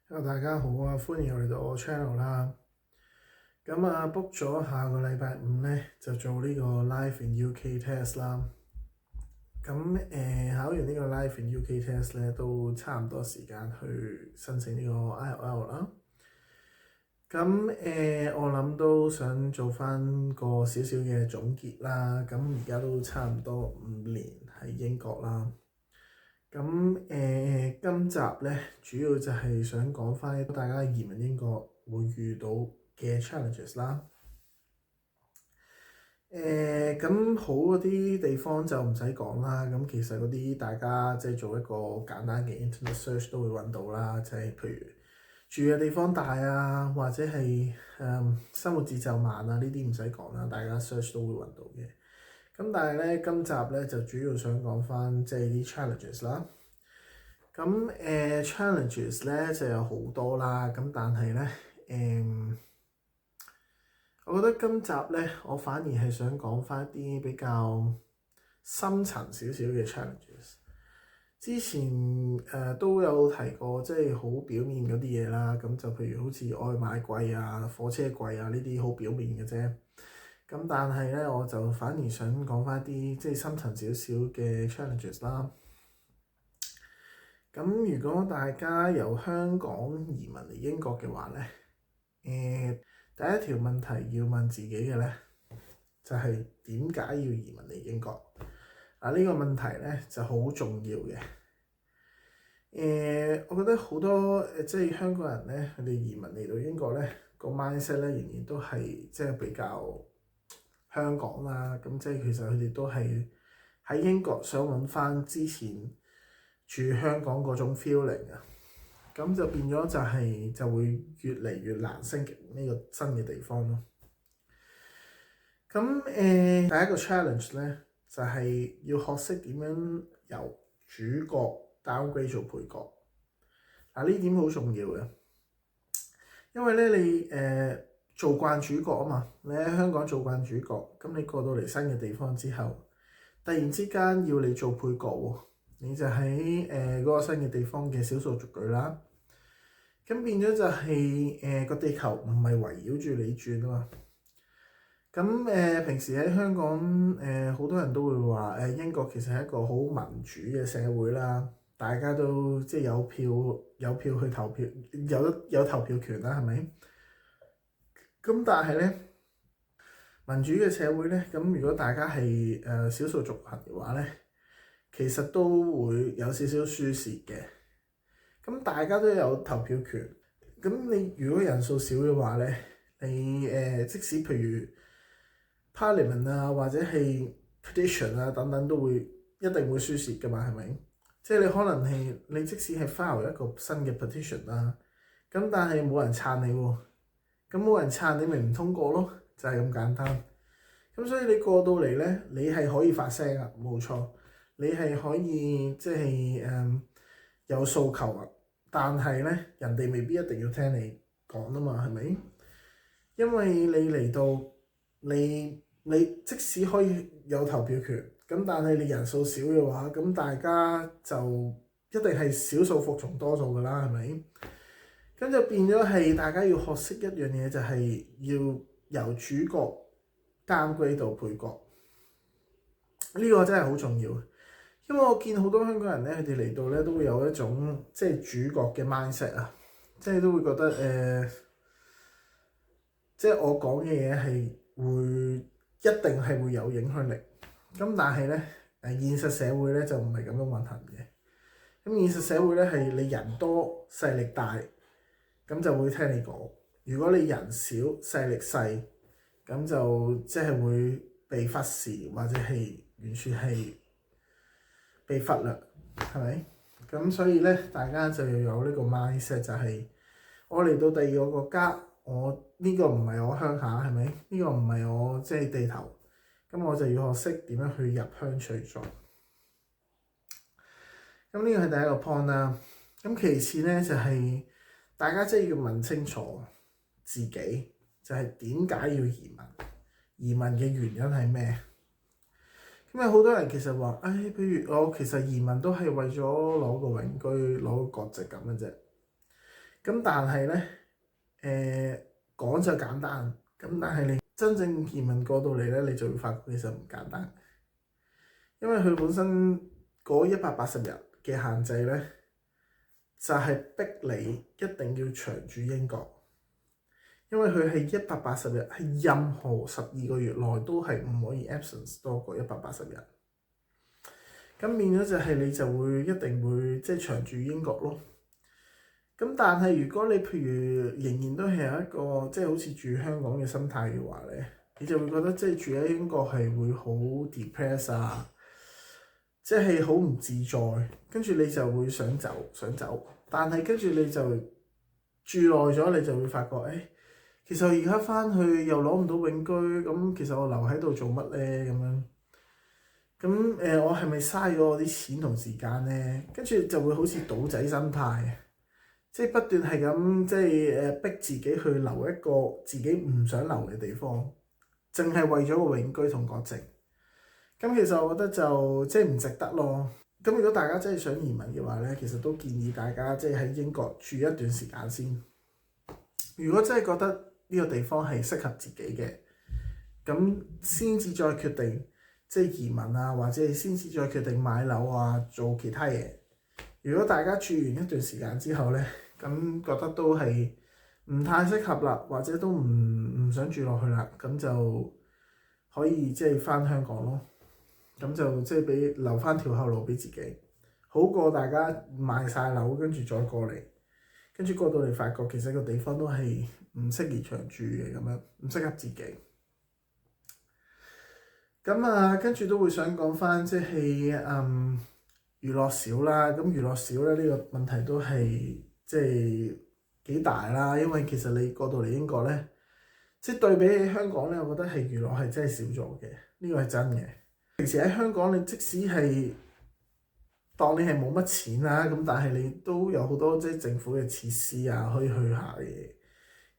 Hello，大家好啊，歡迎嚟到我 channel 啦。咁book 咗下個禮拜五咧就做呢個 Life in UK test 啦。咁考完呢個 Life in UK test 咧都差唔多時間去申請呢個 IELTS 啦。咁我諗都想做翻個少少嘅總結啦。咁而家都差唔多5年喺英國啦。咁今集咧主要就係想講翻大家移民英國會遇到嘅 challenges 啦。咁好嗰啲地方就唔使講啦。咁其實嗰啲大家即係做一個簡單嘅 internet search 都會揾到啦。就係譬如住嘅地方大啊，或者係生活節奏慢啊，呢啲唔使講啦，大家 search 都會揾到嘅。咁但係咧，今集咧就主要想講翻即係啲 challenges 啦。咁challenges 咧就有好多啦，咁但係咧我覺得今集咧我反而係想講翻一啲比較深層少少嘅 challenges。之前都有提過，即係好表面嗰啲嘢啦，咁就譬如好似外賣貴啊、火車貴啊呢啲好表面嘅啫。咁但係咧，我就反而想講翻啲即係深層少少嘅 challenges 啦。咁如果大家由香港移民嚟英國嘅話咧，第一條問題要問自己嘅咧，就係點解要移民嚟英國？呢個問題咧就好重要嘅。我覺得好多即係香港人咧，佢哋移民嚟到英國咧，個 mindset 咧仍然都係即係比較香港啦。咁即係其實佢哋都係喺英國想揾翻之前住香港嗰種 feeling 啊，咁就變咗就會越嚟越難適應呢個新嘅地方咯。咁第一個 challenge 咧就係要學識點樣由主角 downgrade 做配角。呢點好重要嘅，因為咧你做慣主角啊嘛，你喺香港做慣主角，咁你過到嚟新嘅地方之後，突然之間要你做配角喎。你就喺嗰個新嘅地方嘅少數族裔啦，咁變咗就係個地球唔係圍繞住你轉啊嘛。咁平時喺香港好多人都會話英國其實係一個好民主嘅社會啦，大家都即係有票去投票，有投票權啦，係咪？咁但係咧，民主嘅社會咧，咁如果大家係少數族群嘅話咧，其實都會有少少輸蝕嘅。咁大家都有投票權，咁你如果人數少嘅話咧，你即使譬如 Parliament 啊或者係 petition 啊等等都會一定會輸蝕㗎嘛，係咪？即係你可能係你即使係 file 一個新嘅 petition 啦，咁但係冇人撐你喎，咁冇人撐你咪唔通過咯，就係咁簡單。咁所以你過到嚟咧，你係可以發聲啊，冇錯，你係可以即係有訴求啊，但係咧人哋未必一定要聽你講啊嘛，係咪？因為你嚟到你即使可以有投票權，咁但係你人數少嘅話，咁大家就一定係少數服從多數㗎啦，係咪？咁就變咗係大家要學識一樣嘢，就係要由主角 downgrade 到配角，呢個真係好重要。因為我見好多香港人咧，佢哋嚟到咧都會有一種即係主角嘅 mindset 啊，即係都會覺得即係我講嘅嘢係一定係會有影響力。咁但係咧現實社會咧就唔係咁樣運行嘅。咁現實社會咧係你人多勢力大，咁就會聽你講。如果你人少勢力細，咁就即係會被忽視或者係完全係被忽略，係咪？咁所以咧，大家就要有呢個 mindset，就係我嚟到第二個國家，我呢個唔係我鄉下，係咪？呢個唔係我即係地頭，咁我就要學識點樣去入鄉隨俗。咁呢個係第一個 point 啦。咁其次咧就係大家即係要問清楚自己，就係點解要移民？移民嘅原因係咩？咁有好多人其實話，譬如我其實移民都係為咗攞個永居、攞個國籍咁嘅啫。咁但係咧講就簡單，咁但係你真正移民過到嚟咧，你就會發覺其實唔簡單，因為佢本身嗰180日嘅限制咧，就係逼你一定要長住英國。因為佢係180日，係任何12個月內都係唔可以 absence 多過180日。咁變咗就係你就會一定會即係長住英國咯。咁但係如果你譬如仍然都係有一個即係好似住香港嘅心態嘅話咧，你就會覺得即係住喺英國係會好 depress 啊，即係好唔自在，跟住你就會想走，但係跟住你就住耐咗，你就會發覺其實我而家翻去又攞唔到永居，咁其實我留喺度做乜咧？咁樣，咁我係咪嘥咗我啲錢同時間咧？跟住就會好似賭仔心態，即係不斷係咁，即係逼自己去留一個自己唔想留嘅地方，淨係為咗個永居同國籍。咁其實我覺得就即係唔值得咯。咁如果大家真係想移民嘅話咧，其實都建議大家即係喺英國住一段時間先。如果真係覺得呢個地方係適合自己嘅，咁先至再決定即係移民啊，或者係先至再決定買樓啊，做其他嘢。如果大家住完一段時間之後咧，咁覺得都係唔太適合啦，或者都唔想住落去啦，咁就可以即係翻香港咯。咁就即係俾留翻條後路俾自己，好過大家賣晒樓跟住再過嚟，跟住過到嚟發覺其實個地方都係唔適宜長住嘅，咁樣唔適合自己。咁跟住都會想講翻即係娛樂少啦。咁娛樂少咧呢個問題都係即係幾大啦，因為其實你過到嚟英國咧，即係對比起香港咧，我覺得係娛樂係真係少咗嘅，呢個係真嘅。平時喺香港，你即使係當你係冇乜錢啦，咁但係你都有好多即係政府嘅設施啊，可以去下嘅。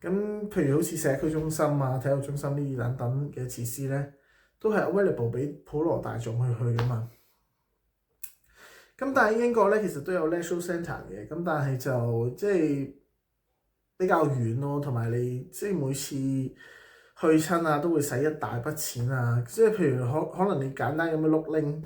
咁譬如好似社區中心啊、體育中心呢啲等等嘅設施咧，都係 available 俾普羅大眾去噶嘛。咁但係英國咧，其實都有 leisure centre 嘅，咁但係就即係比較遠咯，同埋你即係每次去親啊，都會使一大筆錢啊！即係譬如可能你簡單咁樣碌拎，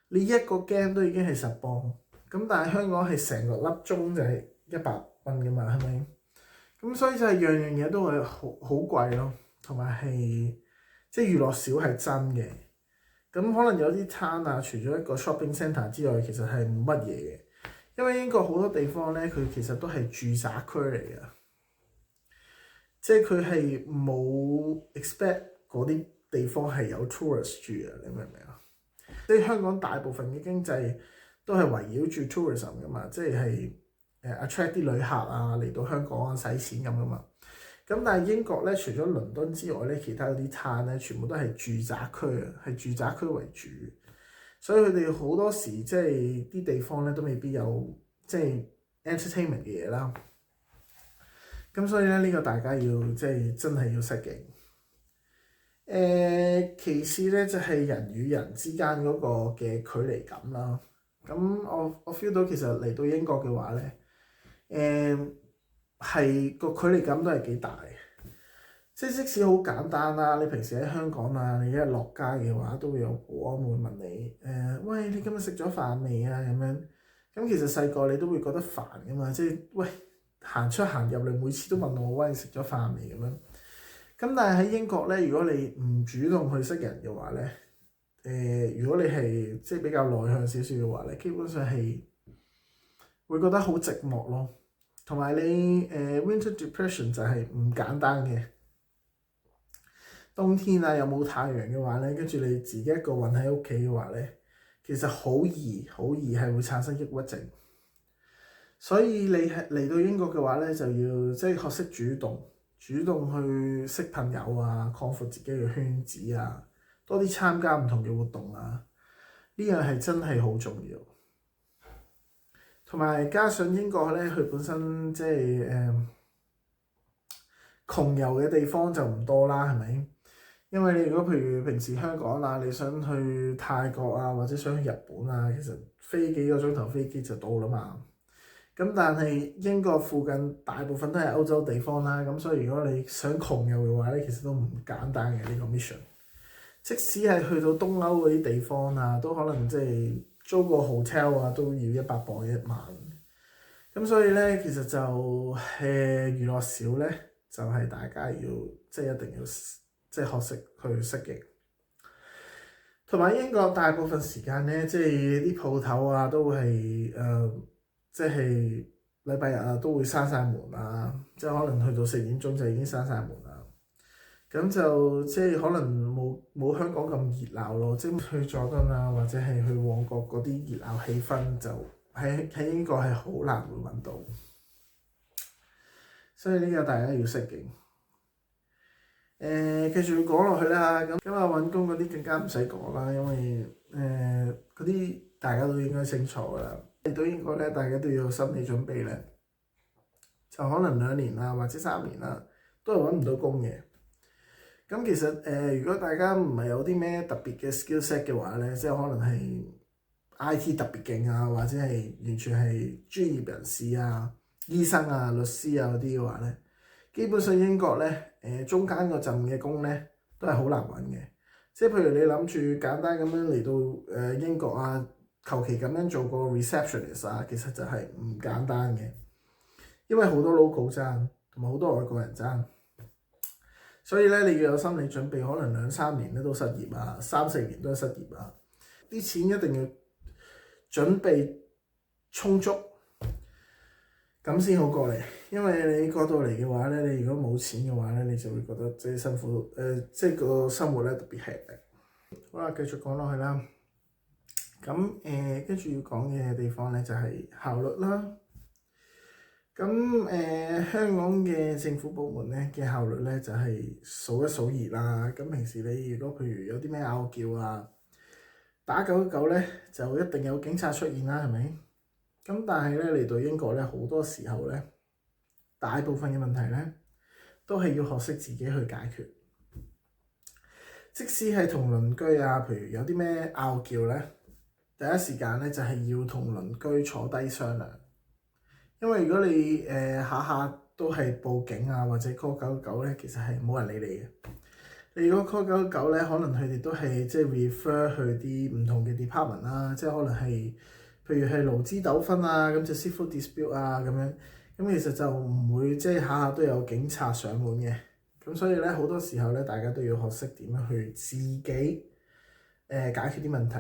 你一個 game 都已經係10磅，咁但係香港係成個粒鐘就係100蚊噶嘛，係咪？咁所以就係樣樣嘢都係好貴咯，同埋係即係娛樂少係真嘅。咁可能有啲餐啊，除咗一個 shopping centre 之外，其實係冇乜嘢嘅，因為英國好多地方咧，佢其實都係住宅區嚟嘅。即係佢係冇 expect 嗰啲地方係有 tourist 住啊，你明唔明啊？即係香港大部分嘅經濟都係圍繞住 tourism 噶嘛，即係attract 啲旅客啊嚟到香港啊使錢咁噶嘛。咁但係英國咧，除咗倫敦之外咧，其他嗰啲灘咧，全部都係住宅區啊，係住宅區為主，所以佢哋好多時即係啲地方咧都未必有即係 entertainment 嘅嘢啦。咁所以咧，呢個大家要即係真係要適應。其次咧就係人與人之間嗰個嘅距離感啦。咁我 feel 到其實嚟到英國嘅話咧，係個距離感都係幾大。即使好簡單啦，你平時喺香港啊，你一落街嘅話，都會有保安會問你喂，你今日食咗飯未啊？咁樣。咁其實細個你都會覺得煩噶嘛，即係喂。行出行入嚟，每次都問我喂，食咗飯未咁樣。咁但係喺英國咧，如果你唔主動去識人嘅話咧，如果你係即係比較內向少少嘅話咧，基本上係會覺得好寂寞咯。同埋你winter depression 就係唔簡單嘅。冬天啊，又冇太陽嘅話咧，跟住你自己一個韞喺屋企嘅話咧，其實好易係會產生抑鬱症。所以你係嚟到英國嘅話咧，就要即係學識主動去識朋友啊，擴闊自己嘅圈子啊，多啲參加唔同嘅活動啊，呢樣係真係好重要。同埋加上英國咧，佢本身即係窮遊嘅地方就唔多啦，係咪？因為你如果譬如平時香港啊，你想去泰國啊，或者想去日本啊，其實飛幾個鐘頭飛機就到啦嘛。咁咁但係英國附近大部分都係歐洲地方啦，咁所以如果你想窮遊嘅話咧，其實都唔簡單嘅呢個 mission。即使係去到東歐嗰啲地方啊，都可能即係租個 hotel 啊，都要100磅一晚。咁所以咧，其實就娛樂少咧，就係大家要即係一定要即係學識去適應。同埋英國大部分時間咧，即係啲鋪頭啊，都會係即係禮拜日啊，都會閂晒門啊，即係可能去到4點鐘就已經閂晒門啦。咁就即係可能冇香港咁熱鬧咯，即係去佐敦啊，或者係去旺角嗰啲熱鬧氣氛，就喺英國係好難會揾到。所以呢個大家要適應。繼續講落去啦，咁今日揾工嗰啲更加唔使講啦，因為嗰啲大家都應該清楚噶啦。嚟到英國咧，大家都要有心理準備咧，就可能2年啦，或者3年啦，都係揾唔到工嘅。咁其實如果大家唔係有啲咩特別嘅 skill set 嘅話咧，即係可能係 IT 特別勁啊，或者係完全係專業人士啊、醫生啊、律師啊嗰啲嘅話咧，基本上英國咧中間嗰陣嘅工咧都係好難揾嘅。即係譬如你諗住簡單咁樣嚟到英國啊，求其咁樣做個 receptionist 啊，其實就係唔簡單嘅，因為好多 local 爭，同埋好多外國人爭。所以咧，你要有心理準備，可能2-3年咧都失業啊，3-4年都失業啊。啲錢一定要準備充足，咁先好過嚟。因為你過到嚟嘅話咧，你如果冇錢嘅話咧，你就會覺得即係辛苦，即係個生活咧特別吃力。好啦，繼續講落去啦。咁跟住要講嘅地方咧就係效率啦。咁香港嘅政府部門咧嘅效率咧就係數一數二啦。咁平時你如果譬如有啲咩拗撬啊，打999咧就一定有警察出現啦，係咪？咁但係咧嚟到英國咧，好多時候咧，大部分嘅問題咧都係要學識自己去解決。即使係同鄰居啊，譬如有啲咩拗撬咧，第一時間咧就係要同鄰居坐低商量。因為如果你下下都係報警啊，或者 call 999咧，其實係冇人理你嘅。你如果 call 999咧，可能佢哋都係即係 refer 去啲唔同嘅 department 啦，即係可能係譬如係勞資糾紛啊，咁就 civil dispute 啊咁樣。咁其實就唔會即係下下都有警察上門嘅。咁所以咧，好多時候咧，大家都要學識點樣去自己解決啲問題。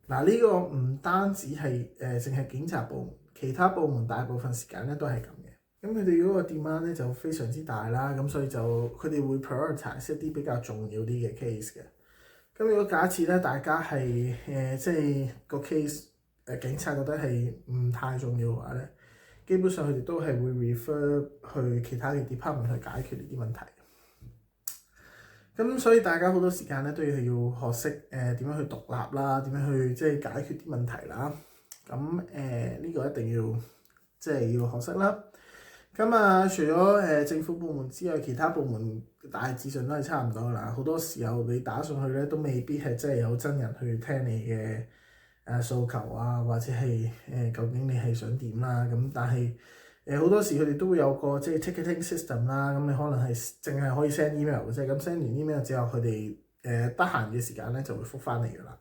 嗱，呢個唔單止係淨係警察部門。其他部門大部分時間咧都係咁嘅，咁佢哋嗰個 demand 咧就非常之大啦，咁所以就佢哋會 prioritize 一啲比較重要啲嘅 case 嘅。咁如果假設咧大家係即係個 case 警察覺得係唔太重要嘅話咧，基本上佢哋都係會 refer 去其他嘅 department 去解決呢啲問題。咁所以大家好多時間咧都要學識點樣去獨立啦，點樣去即係解決啲問題啦。咁呢個一定要即係要學識啦。咁啊，除咗政府部門之外，其他部門大致上都係差唔多啦。好多時候你打上去咧，都未必係真係有真人去聽你嘅訴求啊，或者係究竟你係想點啦。咁但係好多時佢哋都會有個即係 ticketing system 啦。咁你可能係淨係可以 send email 嘅啫。咁 send 完 email 之後，佢哋得閒嘅時間咧就會覆返嚟噶啦。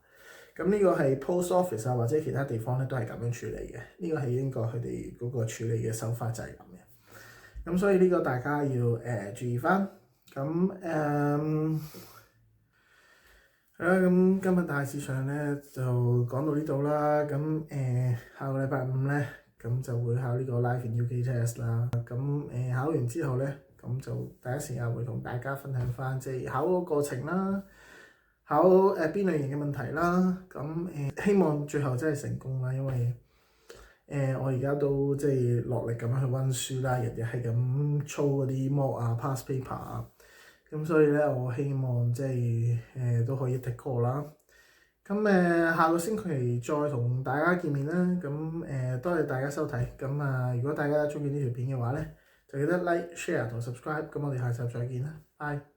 咁呢個係 post office 啊，或者其他地方咧都係咁樣處理嘅。呢個係英國佢哋嗰個處理嘅手法就係咁嘅。咁所以呢個大家要注意翻。咁係啦，咁今日大致上咧就講到呢度啦。咁下個禮拜5咧，咁就會考呢個 Life in UK test 啦。咁考完之後咧，咁就第一時間會同大家分享翻即係考嗰個過程啦。考邊類型嘅問題啦，咁希望最後真係成功啦，因為我而家都即係落力咁樣去温書啦，日日係咁操嗰啲 mock 啊、past paper 啊，咁所以咧我希望即係都可以 take call 啦。咁下個星期再同大家見面啦。咁多謝大家收睇。咁如果大家中意呢條片嘅話咧，就記得 like、share 同 subscribe。咁我哋下集再見啦，拜。